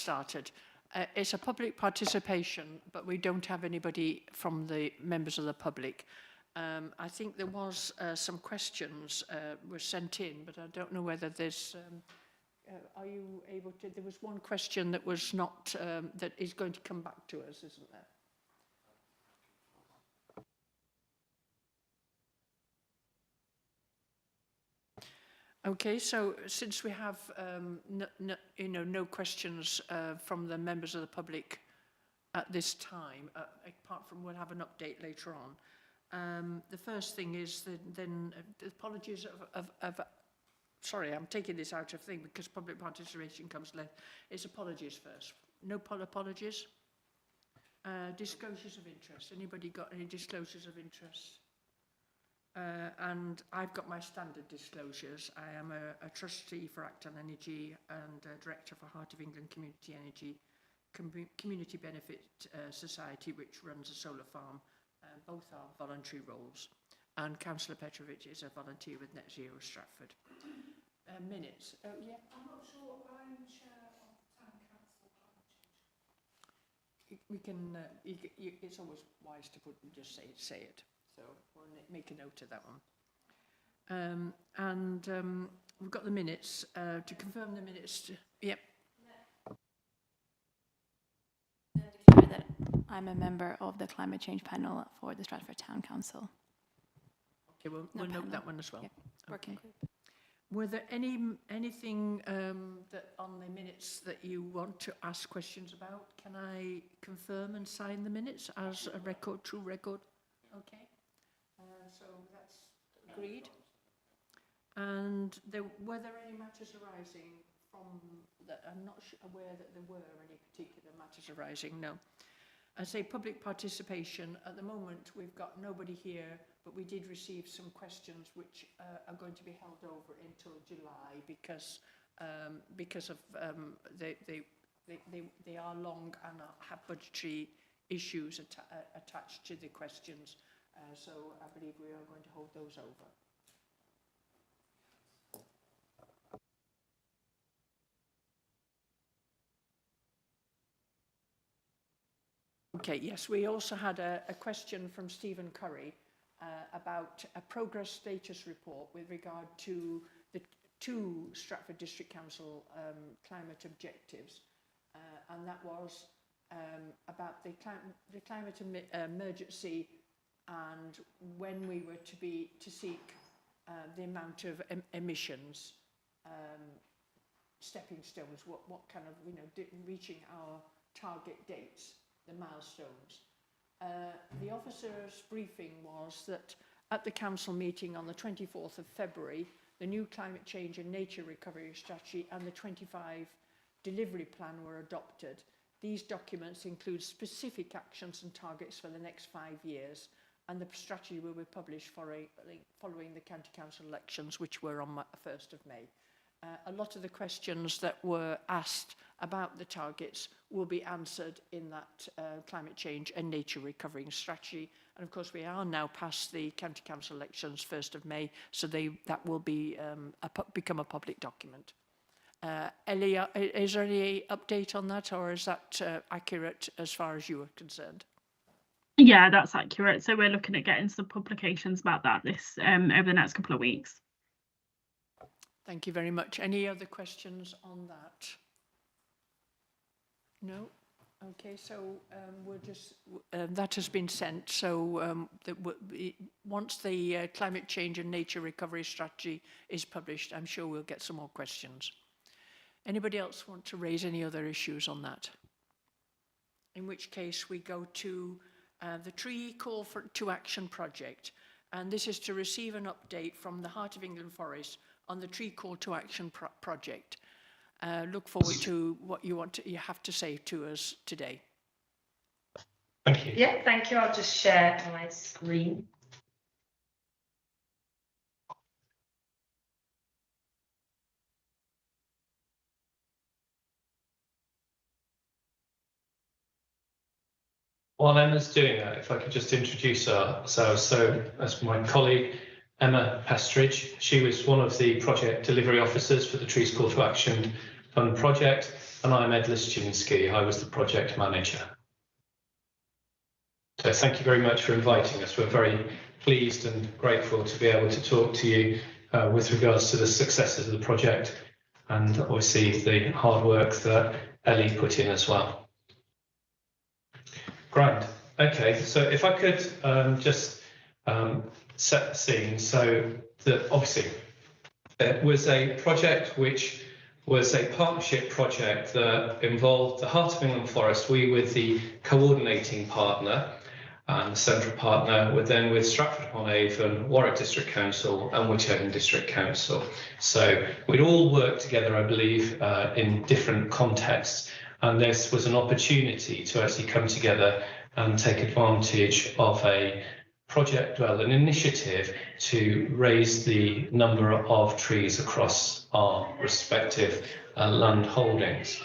started. It's a public participation, but we don't have anybody from the members of the public. I think there was some questions were sent in, but I don't know whether there's... are you able to... There was one question that was not... that is going to come back to us, isn't there? Okay, so since we have no questions from the members of the public at this time, apart from we'll have an update later on. The first thing is then apologies of sorry, I'm taking this out of thing because public participation comes later. It's apologies first. No apologies? Disclosures of interest. Anybody got any disclosures of interest? And I've got my standard disclosures. I am a trustee for Acton Energy and director for Heart of England Community Energy Community Benefit Society, which runs a solar farm. Both are voluntary roles. And Councillor Petrovic is a volunteer with Net Zero Stratford. Minutes. Yeah, I'm not sure. I'm chair of Town Council Climate Change. We can. It's always wise to just say it. So we'll make a note of that one. And we've got the minutes. To confirm the minutes, yep. Declare that I'm a member of the Climate Change Panel for the Stratford Town Council. Okay, we'll note that one as well. Yep. Working group. Were there anything that on the minutes that you want to ask questions about? Can I confirm and sign the minutes as a record, true record? Okay. So that's agreed. And were there any matters arising from that? I'm not aware that there were any particular matters arising, no. I say public participation. At the moment, we've got nobody here, but we did receive some questions which are going to be held over until July because of they are long and have budgetary issues attached to the questions. So I believe we are going to hold those over. Okay, yes, we also had a question from Stephen Curry about a progress status report with regard to the 2 Stratford District Council climate objectives, and that was about the climate emergency and when we were to seek the amount of emissions, stepping stones, what kind of, reaching our target dates, the milestones. The officer's briefing was that at the council meeting on the 24th of February, the new climate change and nature recovery strategy and the 25 delivery plan were adopted. These documents include specific actions and targets for the next 5 years, and the strategy will be published following the county council elections, which were on the 1st of May. A lot of the questions that were asked about the targets will be answered in that climate change and nature recovering strategy. And of course, we are now past the county council elections, 1st of May, so that will be become a public document. Ellie, is there any update on that, or is that accurate as far as you are concerned? Yeah, that's accurate. So we're looking at getting some publications about that over the next couple of weeks. Thank you very much. Any other questions on that? No? Okay, so we'll just, that has been sent. So once the climate change and nature recovery strategy is published, I'm sure we'll get some more questions. Anybody else want to raise any other issues on that? In which case we go to the Tree Call to Action project. And this is to receive an update from the Heart of England Forest on the Tree Call to Action project. Look forward to what you have to say to us today. Thank you. Yeah, thank you. I'll just share my screen. While Emma's doing that, if I could just introduce ourselves. So that's my colleague, Emma Pastridge. She was one of the project delivery officers for the Trees Call to Action Fund project. and I'm Ed Liszczynski. I was the project manager. So thank you very much for inviting us. We're very pleased and grateful to be able to talk to you with regards to the successes of the project, and obviously the hard work that Ellie put in as well. Grand. Okay, so if I could just set the scene. So that obviously it was a project which was a partnership project that involved the Heart of England Forest. We were the coordinating partner and the central partner, with Stratford-on-Avon, Warwick District Council and Whithaven District Council. So we'd all worked together, I believe, in different contexts, and this was an opportunity to actually come together and take advantage of a project, well, an initiative to raise the number of trees across our respective land holdings.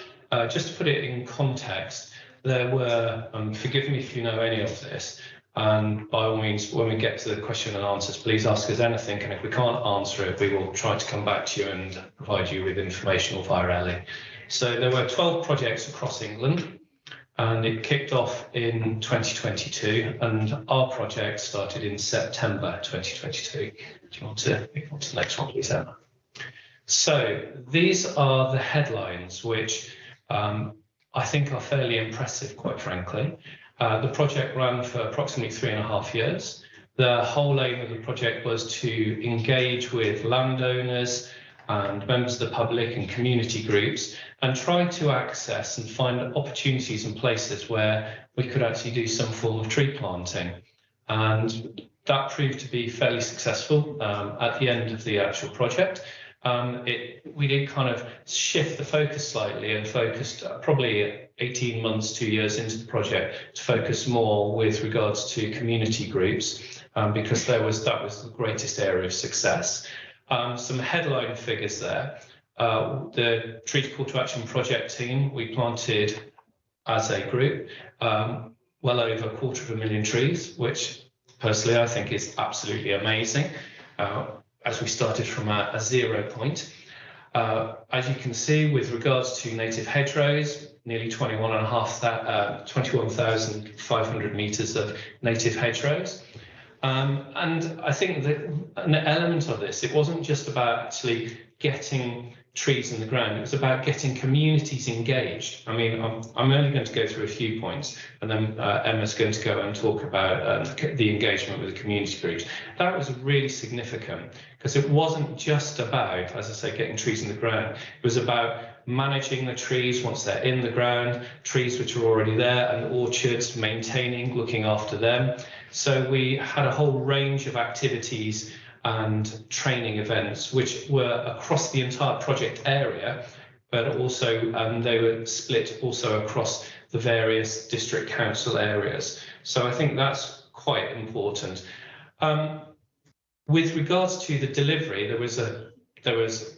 Just to put it in context, there were, forgive me if you know any of this, and by all means, when we get to the question and answers, please ask us anything, and if we can't answer it, we will try to come back to you and provide you with information or via Ellie. So there were 12 projects across England, and it kicked off in 2022, and our project started in September 2022. Do you want to move on to the next one, please, Emma? So these are the headlines, which I think are fairly impressive, quite frankly. The project ran for approximately 3.5 years. The whole aim of the project was to engage with landowners and members of the public and community groups and try to access and find opportunities and places where we could actually do some form of tree planting. And that proved to be fairly successful at the end of the actual project. We did kind of shift the focus slightly and focused probably 18 months, 2 years into the project to focus more with regards to community groups because that was the greatest area of success. Some headline figures there. The Trees Call to Action project team, we planted as a group well over 250,000 trees, which personally I think is absolutely amazing. As we started from a 0 point. As you can see, with regards to native hedgerows, nearly 21,500 metres of native hedgerows. And I think that an element of this, it wasn't just about actually getting trees in the ground, it was about getting communities engaged. I mean, I'm only going to go through a few points, and then Emma's going to go and talk about the engagement with the community groups. That was really significant because it wasn't just about, as I say, getting trees in the ground. It was about managing the trees once they're in the ground, trees which are already there, and orchards, maintaining, looking after them. So we had a whole range of activities and training events which were across the entire project area, but also they were split also across the various district council areas. So I think that's quite important. With regards to the delivery, there was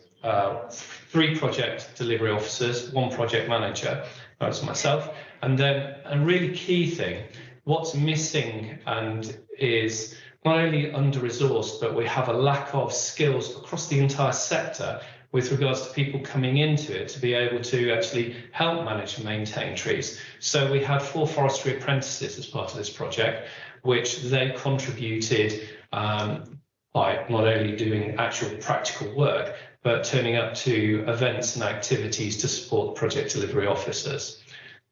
3 project delivery officers, 1 project manager, that was myself, and then a really key thing, what's missing and is not only under-resourced, but we have a lack of skills across the entire sector with regards to people coming into it to be able to actually help manage and maintain trees. So we had 4 forestry apprentices as part of this project, which they contributed by not only doing actual practical work, but turning up to events and activities to support the project delivery officers.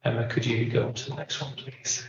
Emma, could you go on to the next one, please?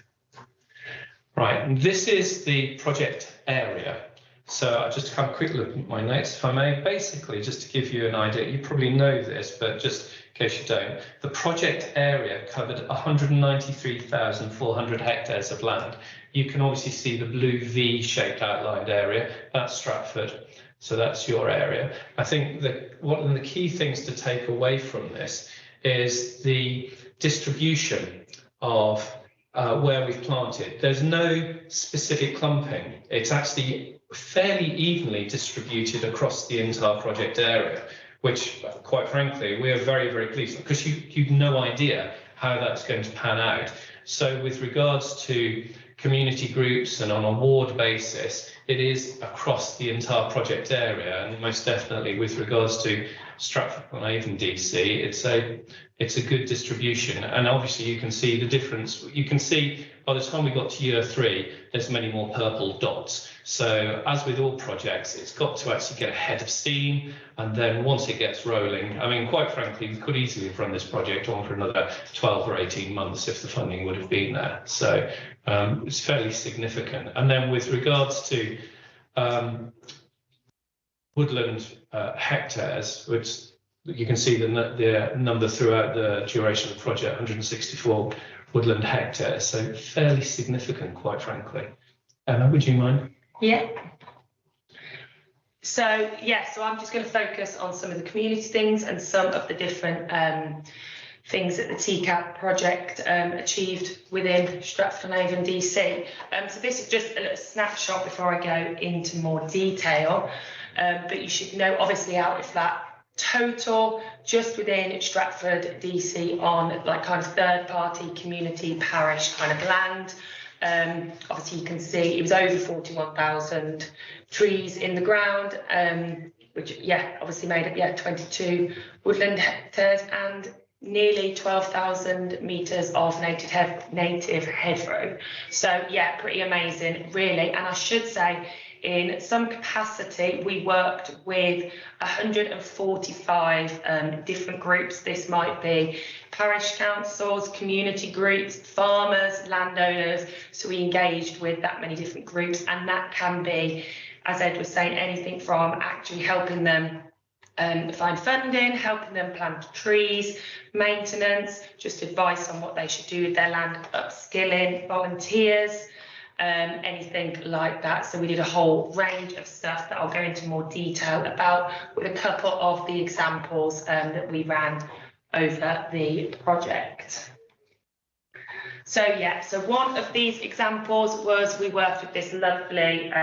Right, and this is the project area. So just to have a quick look at my notes, if I may, basically just to give you an idea, you probably know this, but just in case you don't, the project area covered 193,400 hectares of land. You can obviously see the blue V-shaped outlined area, that's Stratford. So that's your area. I think that one of the key things to take away from this is the distribution of where we've planted. There's no specific clumping. It's actually fairly evenly distributed across the entire project area, which quite frankly, we are very, very pleased because you've no idea how that's going to pan out. So with regards to community groups and on a ward basis, it is across the entire project area, and most definitely with regards to Stratford-on-Avon DC, it's a good distribution. And obviously you can see the difference. You can see by the time we got to year 3, there's many more purple dots. So as with all projects, it's got to actually get ahead of steam. And then once it gets rolling, I mean, quite frankly, we could easily have run this project on for another 12 or 18 months if the funding would have been there. So it's fairly significant. And then with regards to woodland hectares, which you can see the number throughout the duration of the project, 164 woodland hectares, so fairly significant, quite frankly. Emma, would you mind? Yeah. So so I'm just going to focus on some of the community things and some of the different things that the TCAP project achieved within Stratford-on-Avon DC. So this is just a little snapshot before I go into more detail. But you should know, obviously, out of that total, just within Stratford DC on like kind of third-party community parish kind of land. Obviously, you can see it was over 41,000 trees in the ground, which obviously made up 22 woodland hectares and nearly 12,000 metres of native hedgerow. So pretty amazing, really. And I should say, in some capacity, we worked with 145 different groups. This might be parish councils, community groups, farmers, landowners. So we engaged with that many different groups, and that can be, as Ed was saying, anything from actually helping them find funding, helping them plant trees, maintenance, just advice on what they should do with their land, upskilling, volunteers, anything like that. So we did a whole range of stuff that I'll go into more detail about with a couple of the examples that we ran over the project. So one of these examples was we worked with this lovely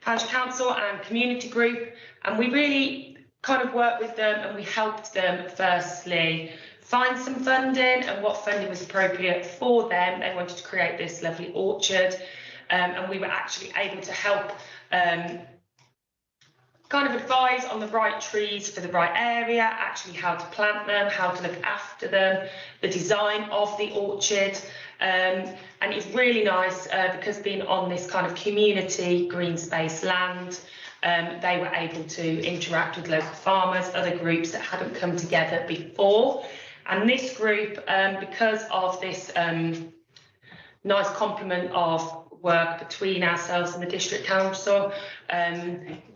parish council and community group, and we really kind of worked with them and we helped them firstly find some funding and what funding was appropriate for them. They wanted to create this lovely orchard, and we were actually able to help kind of advise on the right trees for the right area, actually how to plant them, how to look after them, the design of the orchard. And it's really nice because being on this kind of community green space land, they were able to interact with local farmers, other groups that hadn't come together before. And this group, because of this nice complement of work between ourselves and the district council,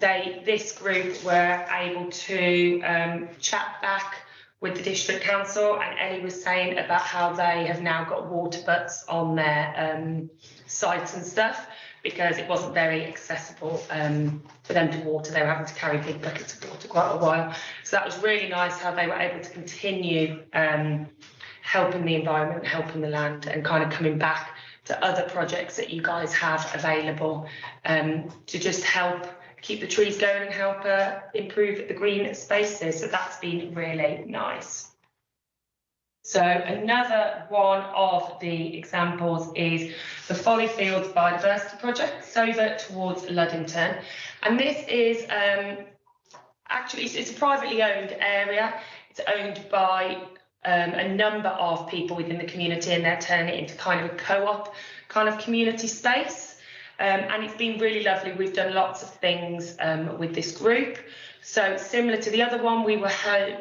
this group were able to chat back with the district council, and Ellie was saying about how they have now got water butts on their sites and stuff, because it wasn't very accessible for them to water. They were having to carry big buckets of water quite a while. So that was really nice how they were able to continue helping the environment, helping the land, and kind of coming back to other projects that you guys have available to just help keep the trees going and help improve the green spaces. So that's been really nice. So another one of the examples is the Folly Fields Biodiversity Project, it's over towards Luddington. And this is actually, it's a privately owned area. It's owned by a number of people within the community, and they're turning it into kind of a co-op kind of community space. And it's been really lovely. We've done lots of things with this group. So similar to the other one, we were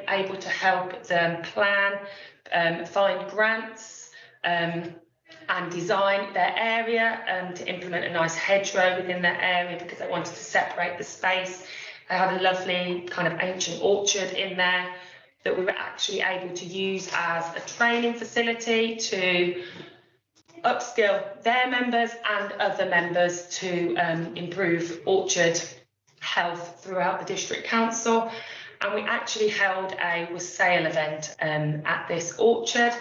able to help them plan, find grants and design their area to implement a nice hedgerow within their area because they wanted to separate the space. They had a lovely kind of ancient orchard in there that we were actually able to use as a training facility to upskill their members and other members to improve orchard health throughout the district council. And we actually held a wassail event at this orchard,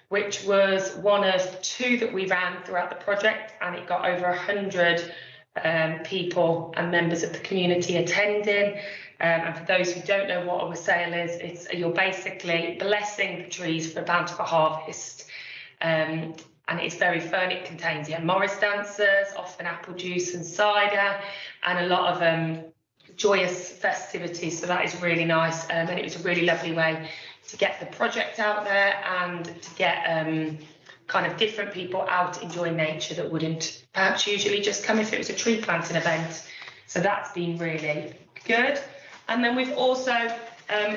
which was one of 2 that we ran throughout the project, and it got over 100 people and members of the community attending. And for those who don't know what a wassail is, you're basically blessing the trees for a bountiful harvest. And it's very fun. It contains Morris dancers, often apple juice and cider, and a lot of joyous festivities. So that is really nice, and it was a really lovely way to get the project out there and to get kind of different people out enjoying nature that wouldn't perhaps usually just come if it was a tree planting event. So that's been really good. And then we've also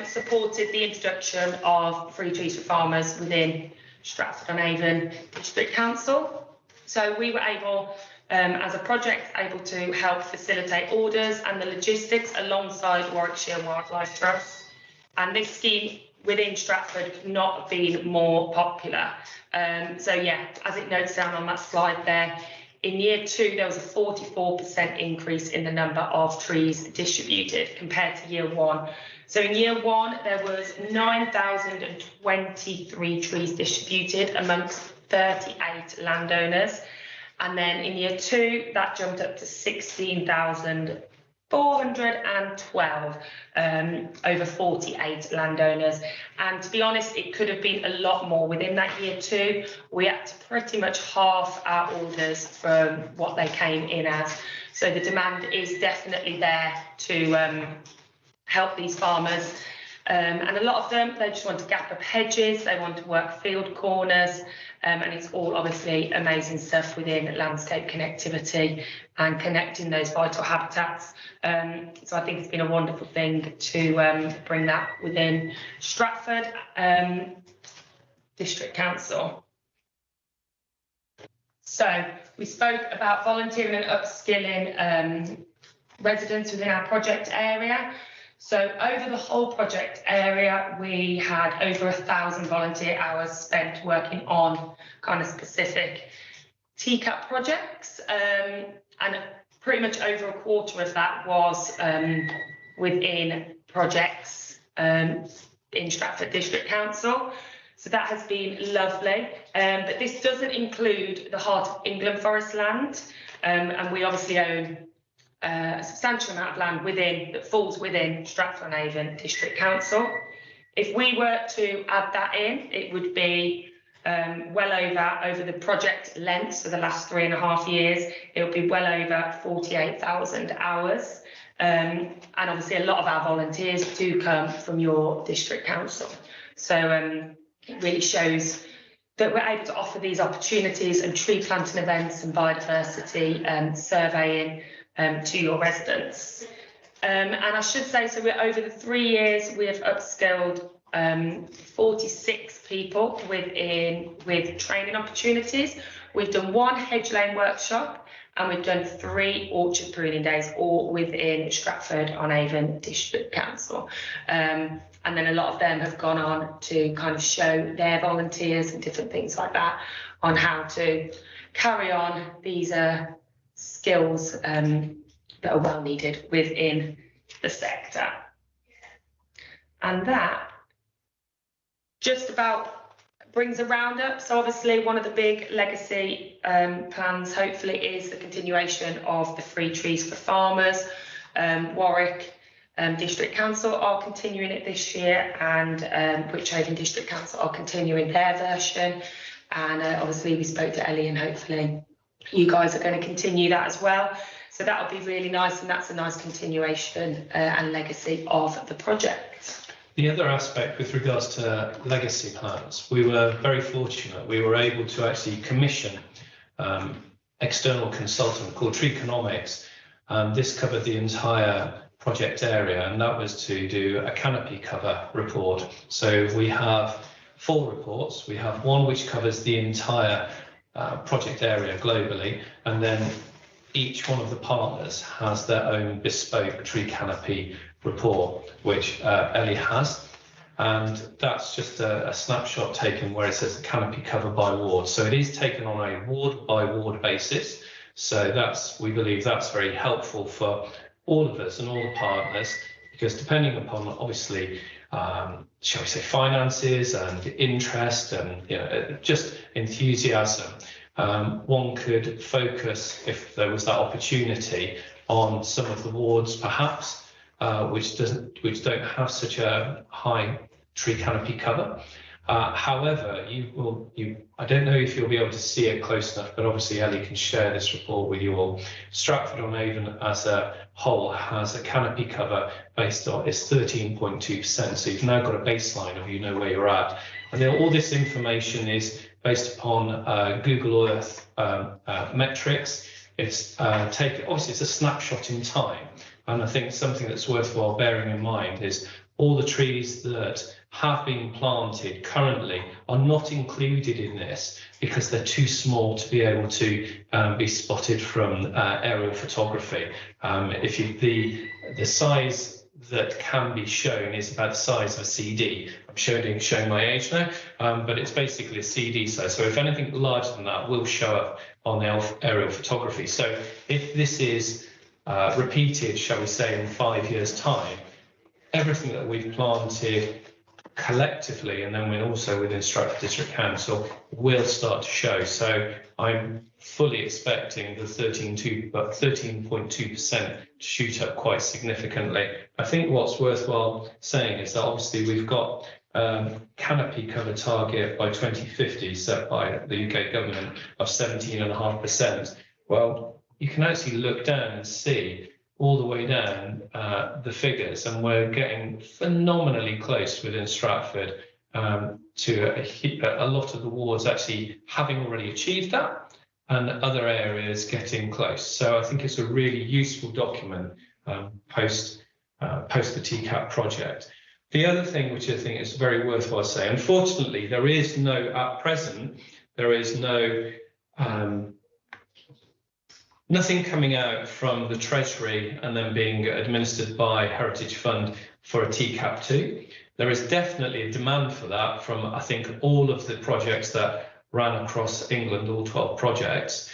supported the introduction of free trees for farmers within Stratford-on-Avon District Council. So we were able, as a project, able to help facilitate orders and the logistics alongside Warwickshire Wildlife Trust. And this scheme within Stratford could not have been more popular. So yeah, as it notes down on that slide there, in year 2, there was a 44% increase in the number of trees distributed compared to year 1. So in year 1, there was 9,023 trees distributed amongst 38 landowners. And then in year 2, that jumped up to 16,412 over 48 landowners. And to be honest, it could have been a lot more. Within that year 2, we had to pretty much half our orders from what they came in as. So the demand is definitely there to help these farmers. And a lot of them, they just want to gap up hedges, they want to work field corners, and it's all obviously amazing stuff within landscape connectivity and connecting those vital habitats. So I think it's been a wonderful thing to bring that within Stratford District Council. So we spoke about volunteering and upskilling residents within our project area. So over the whole project area, we had over 1,000 volunteer hours spent working on kind of specific TCAP projects, and pretty much over a quarter of that was within projects in Stratford District Council. So that has been lovely, but this doesn't include the Heart of England forest land, and we obviously own a substantial amount of land that falls within Stratford-on-Avon District Council. If we were to add that in, it would be well over the project length, so the last 3.5 years, it would be well over 48,000 hours. And obviously a lot of our volunteers do come from your district council. So it really shows that we're able to offer these opportunities and tree planting events and biodiversity surveying to your residents. And I should say, so we're over the 3 years, we have upskilled 46 people with training opportunities. We've done 1 hedge lane workshop and we've done 3 orchard pruning days, all within Stratford-on-Avon District Council. And then a lot of them have gone on to kind of show their volunteers and different things like that on how to carry on these skills that are well needed within the sector. And that just about brings a roundup. So obviously one of the big legacy plans hopefully is the continuation of the free trees for farmers. Warwick District Council are continuing it this year, and Wychavon District Council are continuing their version. And obviously we spoke to Ellie, and hopefully you guys are going to continue that as well. So that will be really nice, and that's a nice continuation and legacy of the project. The other aspect with regards to legacy plans, we were very fortunate. We were able to actually commission external consultant called Treeconomics. This covered the entire project area, and that was to do a canopy cover report. So we have 4 reports. We have one which covers the entire project area globally, and then each one of the partners has their own bespoke tree canopy report, which Ellie has, and that's just a snapshot taken where it says the canopy cover by ward. So it is taken on a ward by ward basis. So we believe that's very helpful for all of us and all the partners, because depending upon obviously shall we say finances and interest and just enthusiasm, one could focus, if there was that opportunity, on some of the wards perhaps which don't have such a high tree canopy cover. However, I I don't know if you'll be able to see it close enough, but obviously Ellie can share this report with you all. Stratford-on-Avon as a whole has a canopy cover based on it's 13.2%. So you've now got a baseline of where you're at. And then all this information is based upon Google Earth metrics. It's obviously it's a snapshot in time. And I think something that's worthwhile bearing in mind is all the trees that have been planted currently are not included in this because they're too small to be able to be spotted from aerial photography. The size that can be shown is about the size of a CD. I'm showing my age now, but it's basically a CD size. So if anything larger than that will show up on aerial photography. So if this is repeated, shall we say, in 5 years' time, everything that we've planted collectively, and then also within Stratford District Council, will start to show. So I'm fully expecting the 13.2% to shoot up quite significantly. I think what's worthwhile saying is that obviously we've got canopy cover target by 2050 set by the UK government of 17.5%. Well, you can actually look down and see all the way down the figures, and we're getting phenomenally close within Stratford to a lot of the wards actually having already achieved that, and other areas getting close. So I think it's a really useful document post the TCAP project. The other thing which I think is very worthwhile saying, unfortunately, there is no, at present, there is no nothing coming out from the Treasury and then being administered by Heritage Fund for a TCAP 2. There is definitely a demand for that from, I think, all of the projects that ran across England, all 12 projects.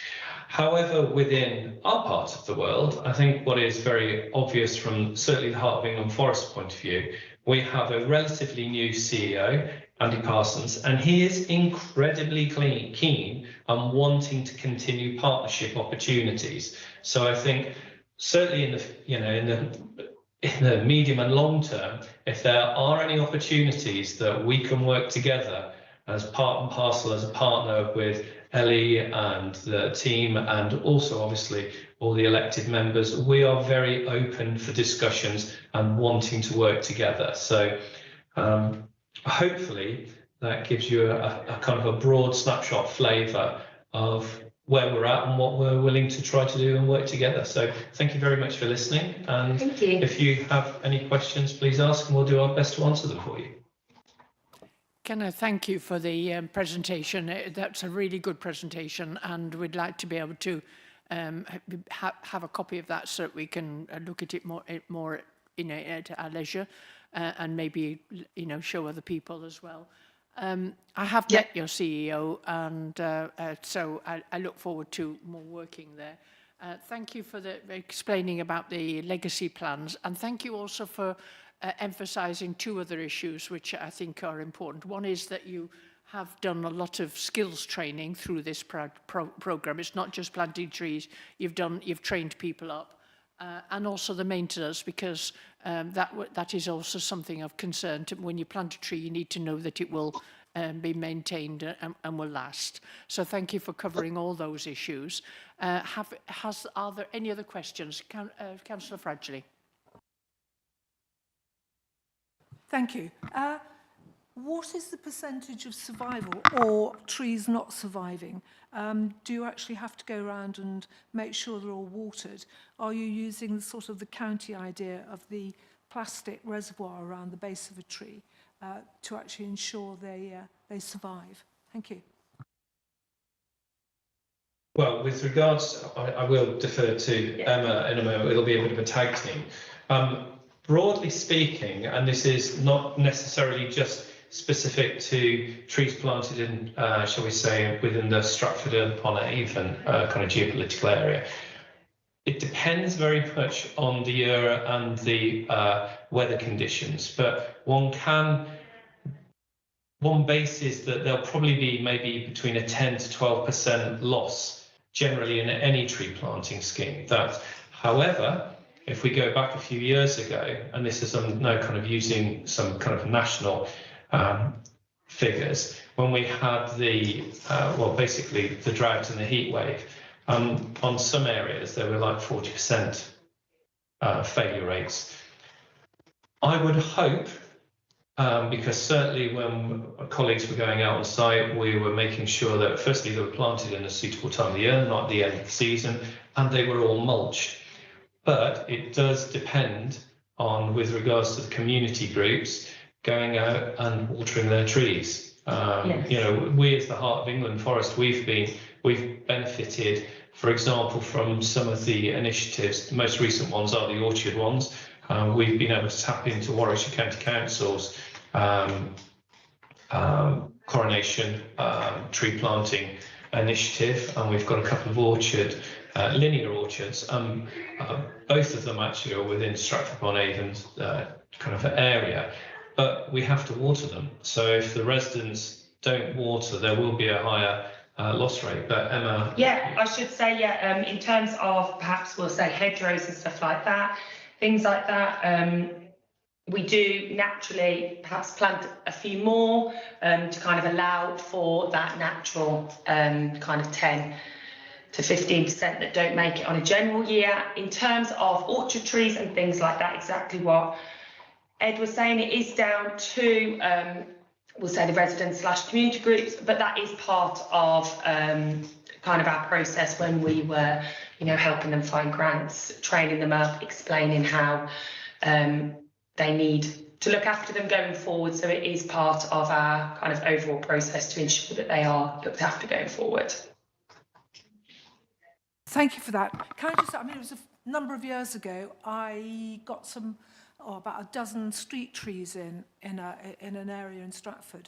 However, within our part of the world, I think what is very obvious from certainly the Heart of England Forest point of view, we have a relatively new CEO, Andy Parsons, and he is incredibly keen on wanting to continue partnership opportunities. So I think certainly in the medium and long term, if there are any opportunities that we can work together as part and parcel, as a partner with Ellie and the team, and also obviously all the elected members, we are very open for discussions and wanting to work together. So hopefully that gives you a kind of a broad snapshot flavour of where we're at and what we're willing to try to do and work together. So thank you very much for listening. And Thank you. If you have any questions, please ask and we'll do our best to answer them for you. Can I thank you for the presentation? That's a really good presentation, and we'd like to be able to have a copy of that so that we can look at it more at our leisure, and maybe show other people as well. I have met your CEO, and so I look forward to more working there. Thank you for explaining about the legacy plans, and thank you also for emphasising two other issues which I think are important. One is that you have done a lot of skills training through this programme. It's not just planting trees. You've trained people up, and also the maintenance, because that is also something of concern. When you plant a tree, you need to know that it will be maintained and will last. So thank you for covering all those issues. Are there any other questions? Councillor Fradgley. Thank you. What is the percentage of survival or trees not surviving? Do you actually have to go around and make sure they're all watered? Are you using the county idea of the plastic reservoir around the base of a tree to actually ensure they survive? Thank you. Well, with regards, I will defer to Emma in a moment. It'll be a bit of a tag team. Broadly speaking, and this is not necessarily just specific to trees planted in, shall we say, within the Stratford-on-Avon kind of geopolitical area, it depends very much on the year and the weather conditions. But one bases that there'll probably be maybe between a 10 to 12% loss generally in any tree planting scheme. However, if we go back a few years ago, and this is now kind of using some kind of national figures, when we had the, well, basically the drought and the heat wave, on some areas there were like 40% failure rates. I would hope, because certainly when colleagues were going out on site, we were making sure that firstly they were planted in a suitable time of the year, not at the end of the season, and they were all mulched. But it does depend on, with regards to the community groups, going out and watering their trees. Yes. You know, we as the Heart of England Forest, we've benefited, for example, from some of the initiatives. The most recent ones are the orchard ones. We've been able to tap into Warwickshire County Council's coronation tree planting initiative, and we've got a couple of linear orchards. Both of them actually are within Stratford-on-Avon's kind of area, but we have to water them. So if the residents don't water, there will be a higher loss rate. But Emma? Yeah, I should say, in terms of perhaps we'll say hedgerows and stuff like that, things like that, we do naturally perhaps plant a few more to kind of allow for that natural kind of 10 to 15% that don't make it on a general year. In terms of orchard trees and things like that, exactly what Ed was saying, it is down to we'll say the residents / community groups, but that is part of kind of our process when we were, you know, helping them find grants, training them up, explaining how they need to look after them going forward. So it is part of our kind of overall process to ensure that they are looked after going forward. Thank you for that. Can I just, I mean, it was a number of years ago, I got some, about a dozen street trees in an area in Stratford,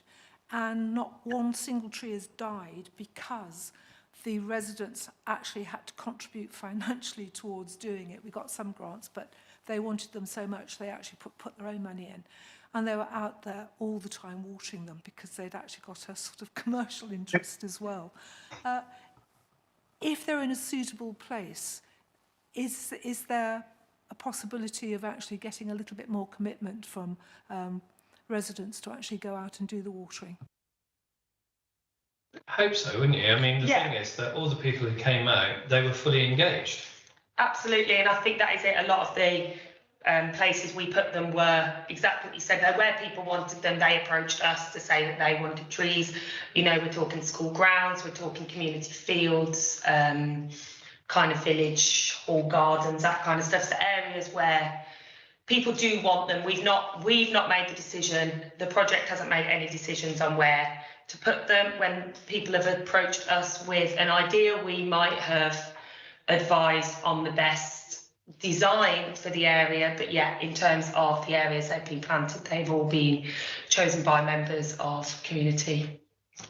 and not one single tree has died because the residents actually had to contribute financially towards doing it. We got some grants, but they wanted them so much they actually put their own money in. And they were out there all the time watering them because they'd actually got a sort of commercial interest as well. If they're in a suitable place, is there a possibility of actually getting a little bit more commitment from residents to actually go out and do the watering? I hope so, wouldn't you? I mean, the Yeah. thing is that all the people who came out, they were fully engaged. Absolutely, and I think that is it. A lot of the places we put them were exactly what you said there. Where people wanted them, they approached us to say that they wanted trees. You know, we're talking school grounds, we're talking community fields, kind of village hall gardens, that kind of stuff. So areas where people do want them. We've not made the decision. The project hasn't made any decisions on where to put them. When people have approached us with an idea, we might have advised on the best design for the area, but yeah, in terms of the areas that have been planted, they've all been chosen by members of community.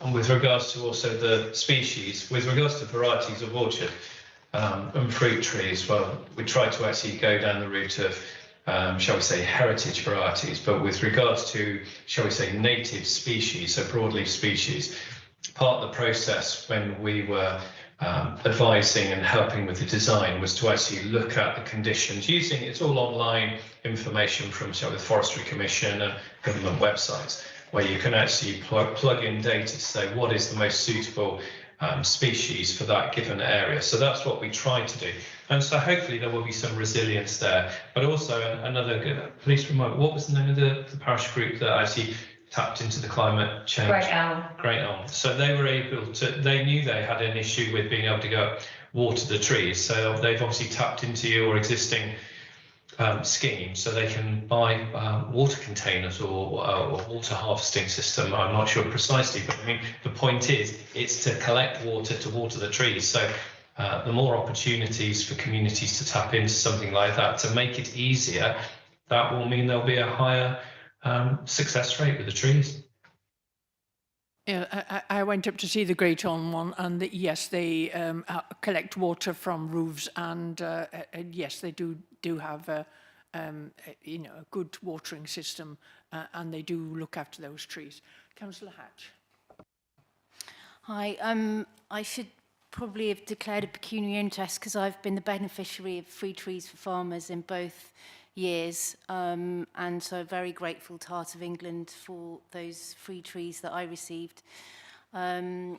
And with regards to also the species, with regards to varieties of orchard and fruit trees, well, we try to actually go down the route of shall we say heritage varieties, but with regards to, shall we say, native species, so broadleaf species, part of the process when we were advising and helping with the design was to actually look at the conditions using, it's all online information from, shall we, the Forestry Commission and government websites, where you can actually plug in data to say what is the most suitable species for that given area. So that's what we try to do. And so hopefully there will be some resilience there. But also another, please remind me, what was the name of the parish group that actually tapped into the climate change? Great Elm. So they were able to, they knew they had an issue with being able to go water the trees. So they've obviously tapped into your existing scheme, so they can buy water containers or water harvesting system. I'm not sure precisely, but I mean, the point is, it's to collect water to water the trees. So the more opportunities for communities to tap into something like that, to make it easier, that will mean there'll be a higher success rate with the trees. Yeah, I went up to see the Great Elm one, and yes, they collect water from roofs, and yes, they do have a good watering system, and they do look after those trees. Councillor Hatch. Hi, I should probably have declared a pecuniary interest because I've been the beneficiary of free trees for farmers in both years. And so very grateful to Heart of England for those free trees that I received. I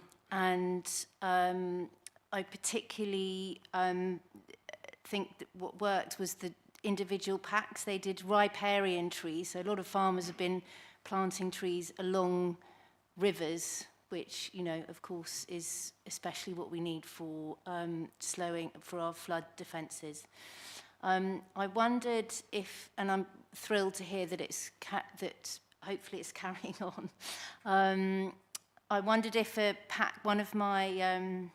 particularly think that what worked was the individual packs. They did riparian trees, so a lot of farmers have been planting trees along rivers, which, you know, of course, is especially what we need for for our flood defences. I wondered if, and I'm thrilled to hear that that hopefully it's carrying on. I wondered if one of my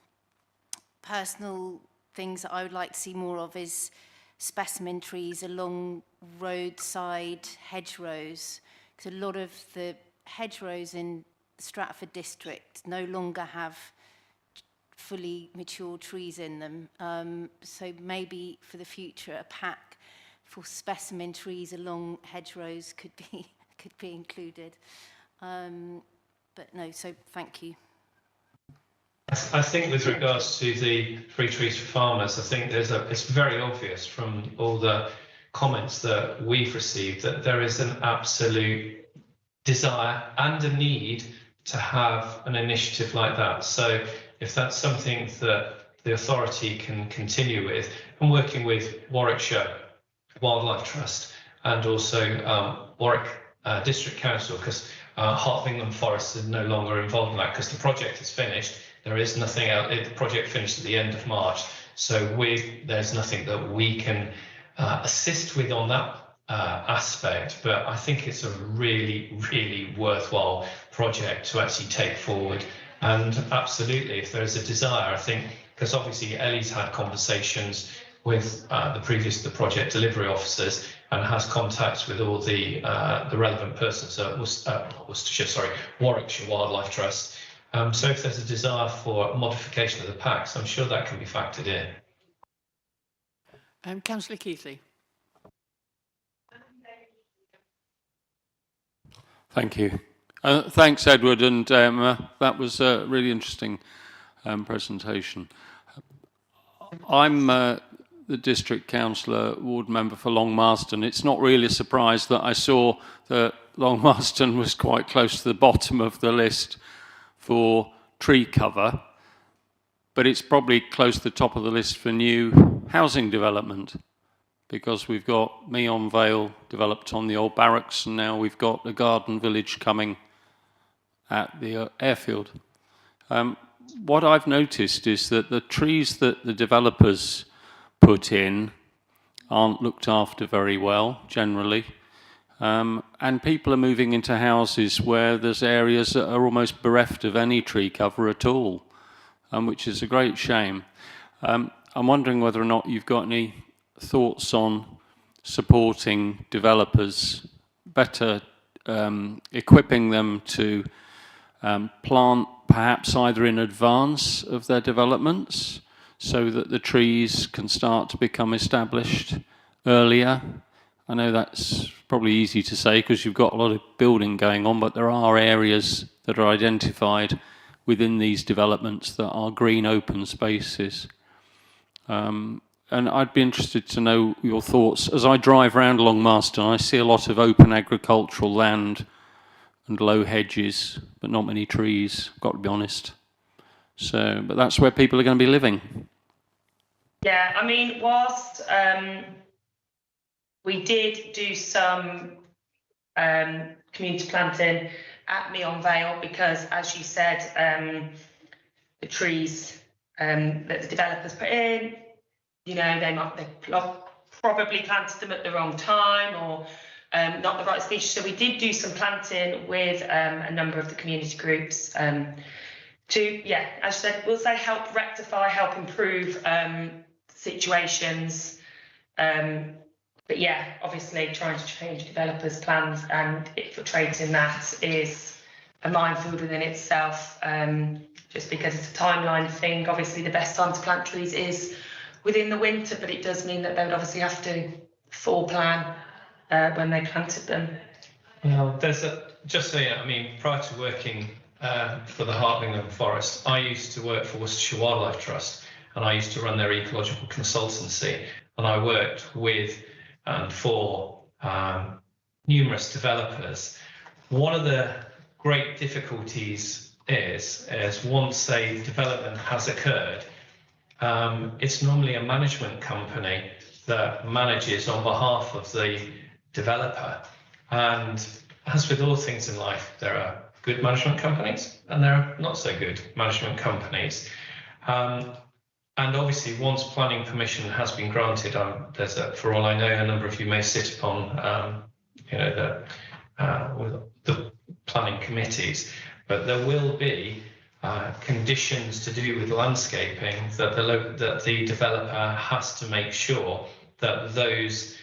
personal things that I would like to see more of is specimen trees along roadside hedgerows, because a lot of the hedgerows in the Stratford district no longer have fully mature trees in them. So maybe for the future, a pack for specimen trees along hedgerows could be included. But no, so thank you. I think with regards to the free trees for farmers, I think it's very obvious from all the comments that we've received that there is an absolute desire and a need to have an initiative like that. So if that's something that the authority can continue with, and working with Warwickshire Wildlife Trust and also Warwick District Council, because Heart of England Forests is no longer involved in that because the project is finished. There is nothing else. The project finished at the end of March, so there's nothing that we can assist with on that aspect. But I think it's a really, really worthwhile project to actually take forward. And absolutely, if there's a desire, I think, because obviously Ellie's had conversations with the project delivery officers and has contacts with all the relevant persons at Warwickshire Wildlife Trust. So if there's a desire for modification of the packs, I'm sure that can be factored in. Councillor Keithley. Thank you. Thanks, Edward, and that was a really interesting presentation. I'm the district councillor, ward member for Long Marston. It's not really a surprise that I saw that Long Marston was quite close to the bottom of the list for tree cover, but it's probably close to the top of the list for new housing development, because we've got Meon Vale developed on the old barracks, and now we've got a garden village coming at the airfield. What I've noticed is that the trees that the developers put in aren't looked after very well, generally. And people are moving into houses where there's areas that are almost bereft of any tree cover at all, which is a great shame. I'm wondering whether or not you've got any thoughts on supporting developers, better equipping them to plant perhaps either in advance of their developments so that the trees can start to become established earlier. I know that's probably easy to say because you've got a lot of building going on, but there are areas that are identified within these developments that are green open spaces. And I'd be interested to know your thoughts. As I drive around Long Marston, I see a lot of open agricultural land and low hedges, but not many trees, got to be honest. So, but that's where people are going to be living. Yeah, I mean, whilst we did do some community planting at Meon Vale, because, as you said, the trees that the developers put in, you know, they probably planted them at the wrong time or not the right species. So we did do some planting with a number of the community groups to, yeah, as I said, we'll say help rectify, help improve situations. But yeah, obviously trying to change developers' plans and infiltrating that is a minefield within itself, just because it's a timeline thing. Obviously the best time to plant trees is within the winter, but it does mean that they would obviously have to foreplan when they planted them. Well, just so I mean, prior to working for the Heart of England Forest, I used to work for Worcestershire Wildlife Trust, and I used to run their ecological consultancy, and I worked with and for numerous developers. One of the great difficulties is once a development has occurred, it's normally a management company that manages on behalf of the developer. And as with all things in life, there are good management companies and there are not so good management companies. And obviously, once planning permission has been granted, there's for all I know, a number of you may sit upon, the planning committees, but there will be conditions to do with landscaping that the developer has to make sure that those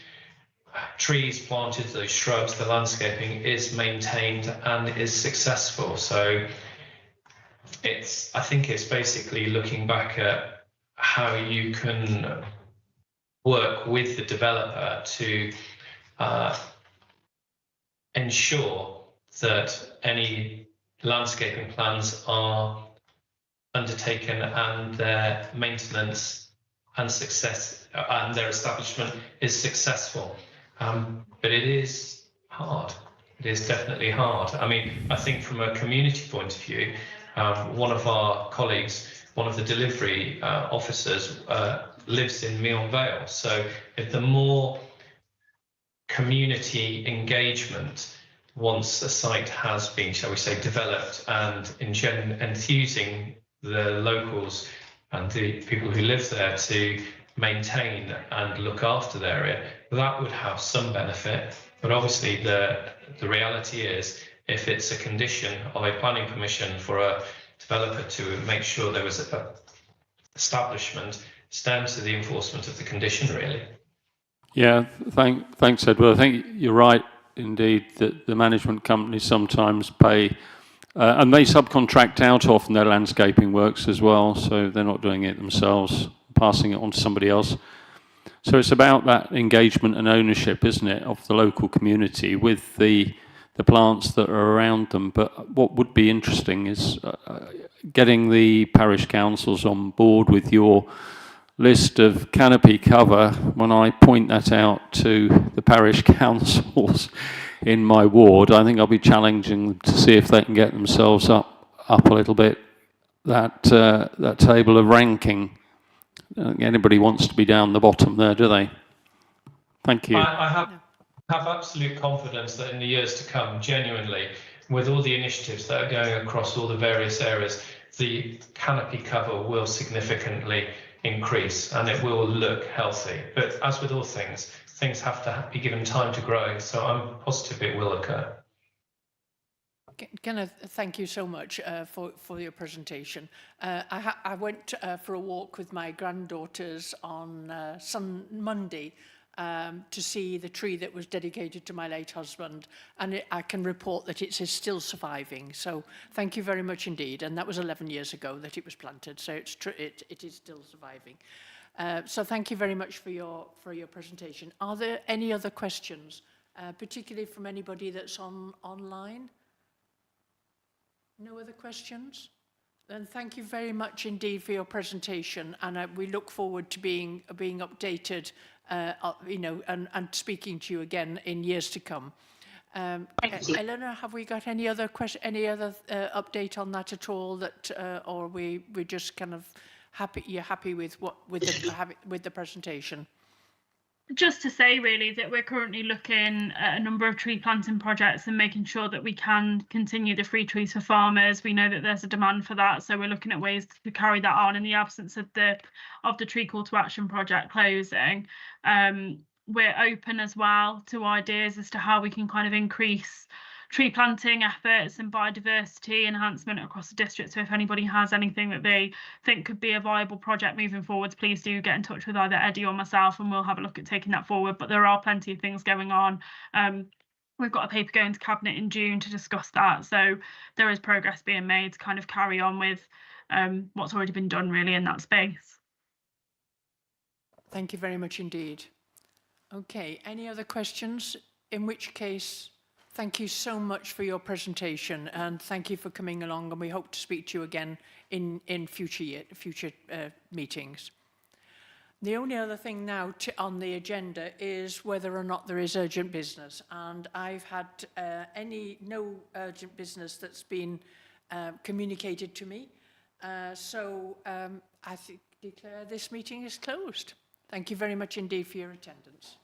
trees planted, those shrubs, the landscaping is maintained and is successful. So I think it's basically looking back at how you can work with the developer to ensure that any landscaping plans are undertaken and their maintenance and success and their establishment is successful. But it is hard. It is definitely hard. I mean, I think from a community point of view, one of our colleagues, one of the delivery officers, lives in Meon Vale. So if the more community engagement once a site has been, shall we say, developed and enthusing the locals and the people who live there to maintain and look after the area, that would have some benefit. But obviously the reality is, if it's a condition of a planning permission for a developer to make sure there was an establishment, it's down to the enforcement of the condition, really. Yeah, thanks, Edward. I think you're right, indeed, that the management companies sometimes pay, and they subcontract out often their landscaping works as well, so they're not doing it themselves, passing it on to somebody else. So it's about that engagement and ownership, isn't it, of the local community with the plants that are around them. But what would be interesting is getting the parish councils on board with your list of canopy cover. When I point that out to the parish councils in my ward, I think I'll be challenging them to see if they can get themselves up a little bit that table of ranking. I don't think anybody wants to be down the bottom there, do they? Thank you. I have absolute confidence that in the years to come, genuinely, with all the initiatives that are going across all the various areas, the canopy cover will significantly increase and it will look healthy. But as with all things, things have to be given time to grow. So I'm positive it will occur. Kenneth, thank you so much for your presentation. I went for a walk with my granddaughters on Monday to see the tree that was dedicated to my late husband, and I can report that it is still surviving. So thank you very much indeed. And that was 11 years ago that it was planted, so it is still surviving. So thank you very much for your presentation. Are there any other questions, particularly from anybody that's online? No other questions? Then thank you very much indeed for your presentation, and we look forward to being updated, and speaking to you again in years to come. Eleanor, have we got any other update on that at all? Or we're just kind of happy? You're happy with the presentation? Just to say really that we're currently looking at a number of tree planting projects and making sure that we can continue the free trees for farmers. We know that there's a demand for that, so we're looking at ways to carry that on in the absence of the tree call to action project closing. We're open as well to ideas as to how we can kind of increase tree planting efforts and biodiversity enhancement across the district. So if anybody has anything that they think could be a viable project moving forwards, please do get in touch with either Eddie or myself and we'll have a look at taking that forward. But there are plenty of things going on. We've got a paper going to Cabinet in June to discuss that. So there is progress being made to kind of carry on with what's already been done really in that space. Thank you very much indeed. Okay, any other questions? In which case, thank you so much for your presentation and thank you for coming along, and we hope to speak to you again in future meetings. The only other thing now on the agenda is whether or not there is urgent business. And I've had no urgent business that's been communicated to me. So I declare this meeting is closed. Thank you very much indeed for your attendance.